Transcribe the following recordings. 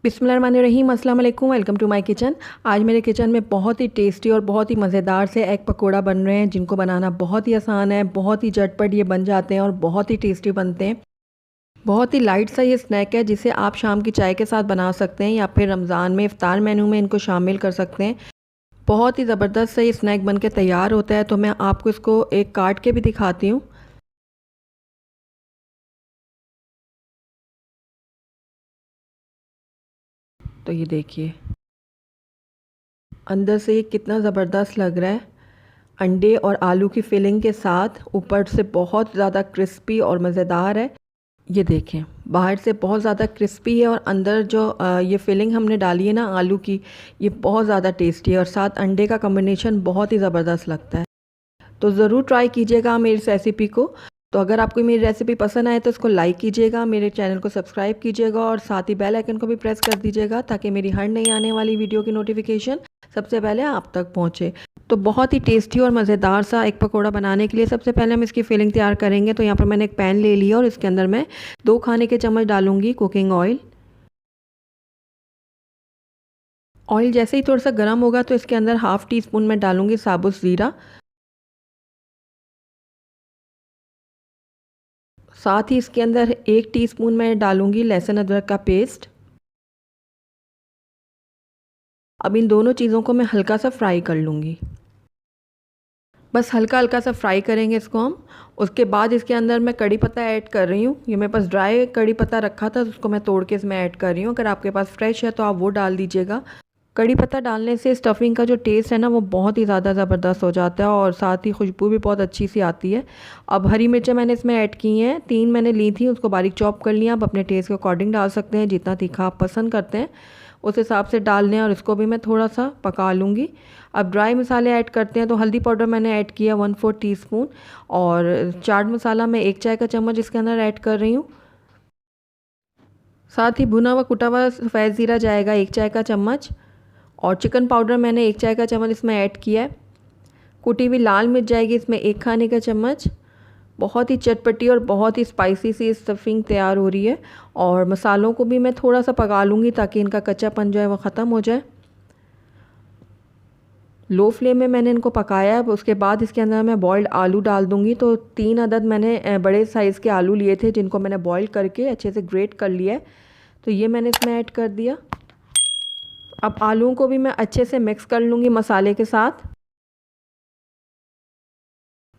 बिस्मिल्लाहिर्रहमानिर्रहीम, अस्सलाम वालेकुम। Welcome to my kitchen. आज मेरे किचन में बहुत ही टेस्टी और बहुत ही मज़ेदार से एग पकोड़ा बन रहे हैं, जिनको बनाना बहुत ही आसान है। बहुत ही झटपट ये बन जाते हैं और बहुत ही टेस्टी बनते हैं। बहुत ही लाइट सा ये स्नैक है, जिसे आप शाम की चाय के साथ बना सकते हैं या फिर रमज़ान में इफ्तार मेनू में इनको शामिल कर सकते हैं। बहुत ही ज़बरदस्त सा ये स्नैक बन के तैयार होता है। तो मैं आपको इसको एक काट के भी दिखाती हूँ। तो ये देखिए, अंदर से ये कितना ज़बरदस्त लग रहा है। अंडे और आलू की फिलिंग के साथ ऊपर से बहुत ज़्यादा क्रिस्पी और मज़ेदार है। ये देखें, बाहर से बहुत ज़्यादा क्रिस्पी है और अंदर जो ये फिलिंग हमने डाली है ना आलू की, ये बहुत ज़्यादा टेस्टी है और साथ अंडे का कॉम्बिनेशन बहुत ही ज़बरदस्त लगता है। तो ज़रूर ट्राई कीजिएगा मेरी इस रेसिपी को। तो अगर आपको मेरी रेसिपी पसंद आए तो इसको लाइक कीजिएगा, मेरे चैनल को सब्सक्राइब कीजिएगा और साथ ही बेल आइकन को भी प्रेस कर दीजिएगा, ताकि मेरी हर नई आने वाली वीडियो की नोटिफिकेशन सबसे पहले आप तक पहुँचे। तो बहुत ही टेस्टी और मज़ेदार सा एक पकोड़ा बनाने के लिए सबसे पहले हम इसकी फिलिंग तैयार करेंगे। तो यहाँ पर मैंने एक पैन ले लिया और इसके अंदर मैं 2 खाने के चम्मच डालूंगी कुकिंग ऑयल। ऑयल जैसे ही थोड़ा सा गर्म होगा तो इसके अंदर हाफ़ टी स्पून मैं डालूंगी साबुत ज़ीरा। साथ ही इसके अंदर 1 टीस्पून मैं डालूंगी लहसुन अदरक का पेस्ट। अब इन दोनों चीज़ों को मैं हल्का सा फ्राई कर लूँगी। बस हल्का हल्का सा फ्राई करेंगे इसको हम। उसके बाद इसके अंदर मैं कड़ी पत्ता ऐड कर रही हूँ। ये मेरे पास ड्राई कड़ी पत्ता रखा था, तो उसको मैं तोड़ के इसमें ऐड कर रही हूँ। अगर आपके पास फ्रेश है तो आप वो डाल दीजिएगा। कड़ी पत्ता डालने से स्टफिंग का जो टेस्ट है ना, वो बहुत ही ज़्यादा ज़बरदस्त हो जाता है और साथ ही खुशबू भी बहुत अच्छी सी आती है। अब हरी मिर्चें मैंने इसमें ऐड की हैं, 3 मैंने ली थी, उसको बारीक चॉप कर लिया। आप अपने टेस्ट के अकॉर्डिंग डाल सकते हैं, जितना तीखा आप पसंद करते हैं उस हिसाब से डाल लें। और इसको भी मैं थोड़ा सा पका लूँगी। अब ड्राई मसाले ऐड करते हैं। तो हल्दी पाउडर मैंने ऐड किया 1/4 टीस्पून और चाट मसाला मैं 1 चाय का चम्मच इसके अंदर ऐड कर रही हूँ। साथ ही भुना हुआ कुटा हुआ सफ़ेद ज़ीरा जाएगा 1 चाय का चम्मच और चिकन पाउडर मैंने 1 चाय का चम्मच इसमें ऐड किया है। कुटी हुई लाल मिर्च जाएगी इसमें 1 खाने का चम्मच। बहुत ही चटपटी और बहुत ही स्पाइसी सी स्टफिंग तैयार हो रही है। और मसालों को भी मैं थोड़ा सा पका लूँगी, ताकि इनका कच्चापन जो है वो ख़त्म हो जाए। लो फ्लेम में मैंने इनको पकाया है। उसके बाद इसके अंदर मैं बॉइल्ड आलू डाल दूँगी। तो 3 अदद मैंने बड़े साइज़ के आलू लिए थे, जिनको मैंने बॉईल करके अच्छे से ग्रेट कर लिया है। तो ये मैंने इसमें ऐड कर दिया। अब आलूओं को भी मैं अच्छे से मिक्स कर लूँगी मसाले के साथ।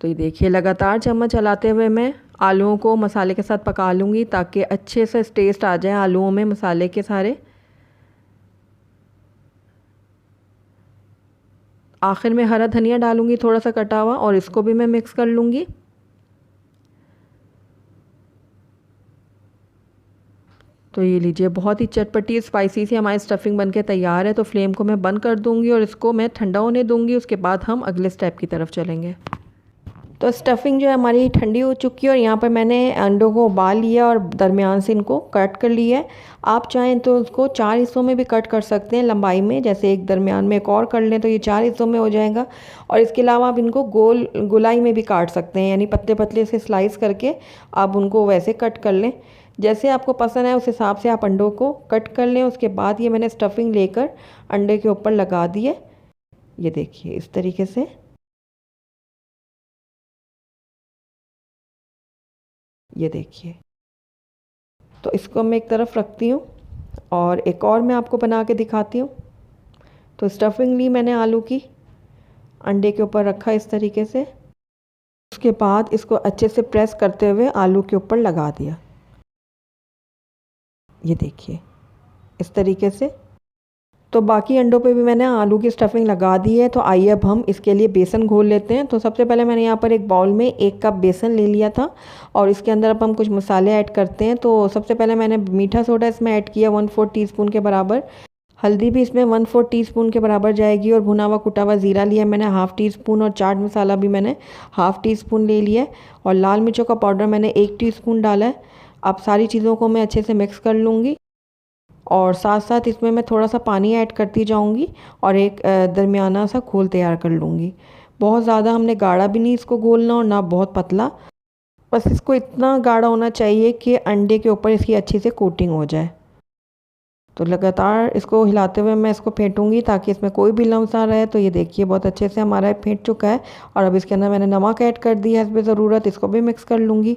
तो ये देखिए, लगातार चम्मच चलाते हुए मैं आलूओं को मसाले के साथ पका लूँगी, ताकि अच्छे से टेस्ट आ जाए आलूओं में मसाले के सारे। आखिर में हरा धनिया डालूँगी थोड़ा सा कटा हुआ, और इसको भी मैं मिक्स कर लूँगी। तो ये लीजिए, बहुत ही चटपटी स्पाइसी सी हमारी स्टफिंग बनके तैयार है। तो फ्लेम को मैं बंद कर दूँगी और इसको मैं ठंडा होने दूँगी। उसके बाद हम अगले स्टेप की तरफ चलेंगे। तो स्टफिंग जो है हमारी ठंडी हो चुकी है और यहाँ पर मैंने अंडों को उबाल लिया और दरमियान से इनको कट कर लिया है। आप चाहें तो उसको 4 हिस्सों में भी कट कर सकते हैं लंबाई में, जैसे एक दरमियान में एक और कर लें तो ये 4 हिस्सों में हो जाएगा। और इसके अलावा आप इनको गोलाई में भी काट सकते हैं, यानी पतले पतले से स्लाइस करके आप उनको वैसे कट कर लें। जैसे आपको पसंद है उस हिसाब से आप अंडों को कट कर लें। उसके बाद ये मैंने स्टफिंग लेकर अंडे के ऊपर लगा दी है। ये देखिए, इस तरीके से। ये देखिए, तो इसको मैं एक तरफ रखती हूँ और एक और मैं आपको बना के दिखाती हूँ। तो स्टफिंग ली मैंने आलू की, अंडे के ऊपर रखा इस तरीके से। उसके बाद इसको अच्छे से प्रेस करते हुए आलू के ऊपर लगा दिया। ये देखिए, इस तरीके से। तो बाकी अंडों पे भी मैंने आलू की स्टफिंग लगा दी है। तो आइए अब हम इसके लिए बेसन घोल लेते हैं। तो सबसे पहले मैंने यहाँ पर एक बाउल में 1 कप बेसन ले लिया था और इसके अंदर अब हम कुछ मसाले ऐड करते हैं। तो सबसे पहले मैंने मीठा सोडा इसमें ऐड किया 1/4 टीस्पून के बराबर। हल्दी भी इसमें 1/4 टीस्पून के बराबर जाएगी और भुना हुआ कुटा हुआ ज़ीरा लिया मैंने हाफ़ टी स्पून और चाट मसाला भी मैंने हाफ़ टी स्पून ले लिया है और लाल मिर्चों का पाउडर मैंने 1 टीस्पून डाला है। अब सारी चीज़ों को मैं अच्छे से मिक्स कर लूँगी और साथ साथ इसमें मैं थोड़ा सा पानी ऐड करती जाऊँगी और एक दरमियाना सा घोल तैयार कर लूँगी। बहुत ज़्यादा हमने गाढ़ा भी नहीं इसको घोलना और ना बहुत पतला, बस इसको इतना गाढ़ा होना चाहिए कि अंडे के ऊपर इसकी अच्छी से कोटिंग हो जाए। तो लगातार इसको हिलाते हुए मैं इसको फेंटूंगी ताकि इसमें कोई भी लम्स ना रहे। तो ये देखिए बहुत अच्छे से हमारा फेंट चुका है। और अब इसके अंदर मैंने नमक ऐड कर दिया है, इस पर ज़रूरत, इसको भी मिक्स कर लूँगी।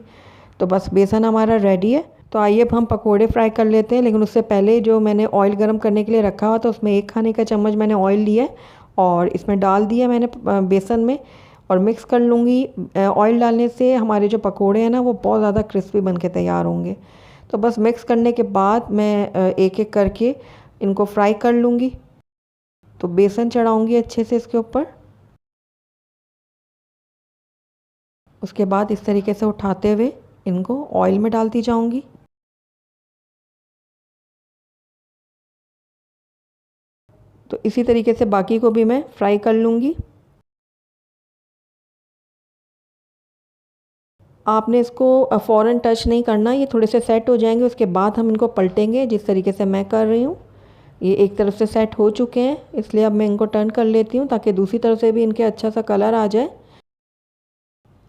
तो बस बेसन हमारा रेडी है। तो आइए अब हम पकोड़े फ्राई कर लेते हैं, लेकिन उससे पहले जो मैंने ऑयल गर्म करने के लिए रखा हुआ था उसमें 1 खाने का चम्मच मैंने ऑयल लिया है और इसमें डाल दिया मैंने बेसन में और मिक्स कर लूँगी। ऑयल डालने से हमारे जो पकोड़े हैं ना वो बहुत ज़्यादा क्रिस्पी बन के तैयार होंगे। तो बस मिक्स करने के बाद मैं एक एक करके इनको फ्राई कर लूँगी। तो बेसन चढ़ाऊँगी अच्छे से इसके ऊपर। उसके बाद इस तरीके से उठाते हुए इनको ऑयल में डालती जाऊँगी। तो इसी तरीके से बाकी को भी मैं फ्राई कर लूँगी। आपने इसको फ़ौरन टच नहीं करना, ये थोड़े से सेट हो जाएंगे उसके बाद हम इनको पलटेंगे, जिस तरीके से मैं कर रही हूँ। ये एक तरफ से सेट हो चुके हैं, इसलिए अब मैं इनको टर्न कर लेती हूँ ताकि दूसरी तरफ से भी इनके अच्छा सा कलर आ जाए।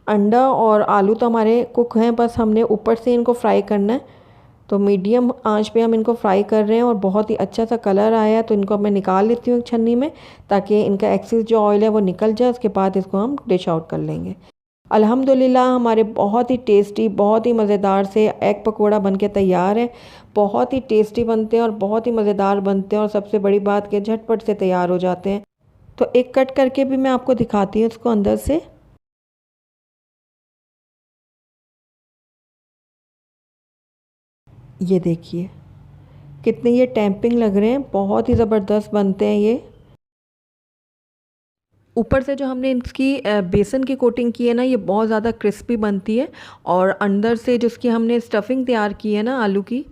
अंडा और आलू तो हमारे कुक हैं, बस हमने ऊपर से इनको फ्राई करना है। तो मीडियम आंच पे हम इनको फ्राई कर रहे हैं और बहुत ही अच्छा सा कलर आया है। तो इनको अब मैं निकाल लेती हूँ एक छन्नी में ताकि इनका एक्सेस जो ऑयल है वो निकल जाए। उसके बाद इसको हम डिश आउट कर लेंगे। अल्हम्दुलिल्लाह हमारे बहुत ही टेस्टी, बहुत ही मज़ेदार से एग पकोड़ा बनके तैयार है। बहुत ही टेस्टी बनते हैं और बहुत ही मज़ेदार बनते हैं और सबसे बड़ी बात कि झटपट से तैयार हो जाते हैं। तो एक कट करके भी मैं आपको दिखाती हूँ इसको अंदर से। ये देखिए कितने ये टेम्पिंग लग रहे हैं, बहुत ही ज़बरदस्त बनते हैं ये। ऊपर से जो हमने इसकी बेसन की कोटिंग की है ना, ये बहुत ज़्यादा क्रिस्पी बनती है। और अंदर से जो इसकी हमने स्टफिंग तैयार की है ना आलू की,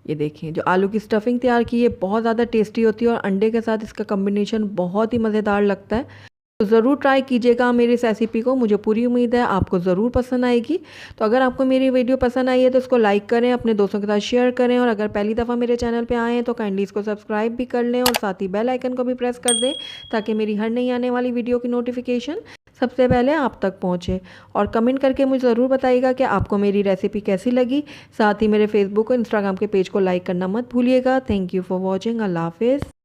ये देखिए जो आलू की स्टफिंग तैयार की है बहुत ज़्यादा टेस्टी होती है और अंडे के साथ इसका कॉम्बिनेशन बहुत ही मज़ेदार लगता है। तो ज़रूर ट्राई कीजिएगा मेरी इस रेसिपी को, मुझे पूरी उम्मीद है आपको ज़रूर पसंद आएगी। तो अगर आपको मेरी वीडियो पसंद आई है तो इसको लाइक करें, अपने दोस्तों के साथ शेयर करें और अगर पहली दफ़ा मेरे चैनल पे आए हैं तो काइंडली इसको सब्सक्राइब भी कर लें और साथ ही बेल आइकन को भी प्रेस कर दें ताकि मेरी हर नई आने वाली वीडियो की नोटिफिकेशन सबसे पहले आप तक पहुँचे। और कमेंट करके मुझे ज़रूर बताइएगा कि आपको मेरी रेसिपी कैसी लगी। साथ ही मेरे फेसबुक और इंस्टाग्राम के पेज को लाइक करना मत भूलिएगा। Thank you for watching. अल्लाह हाफिज़।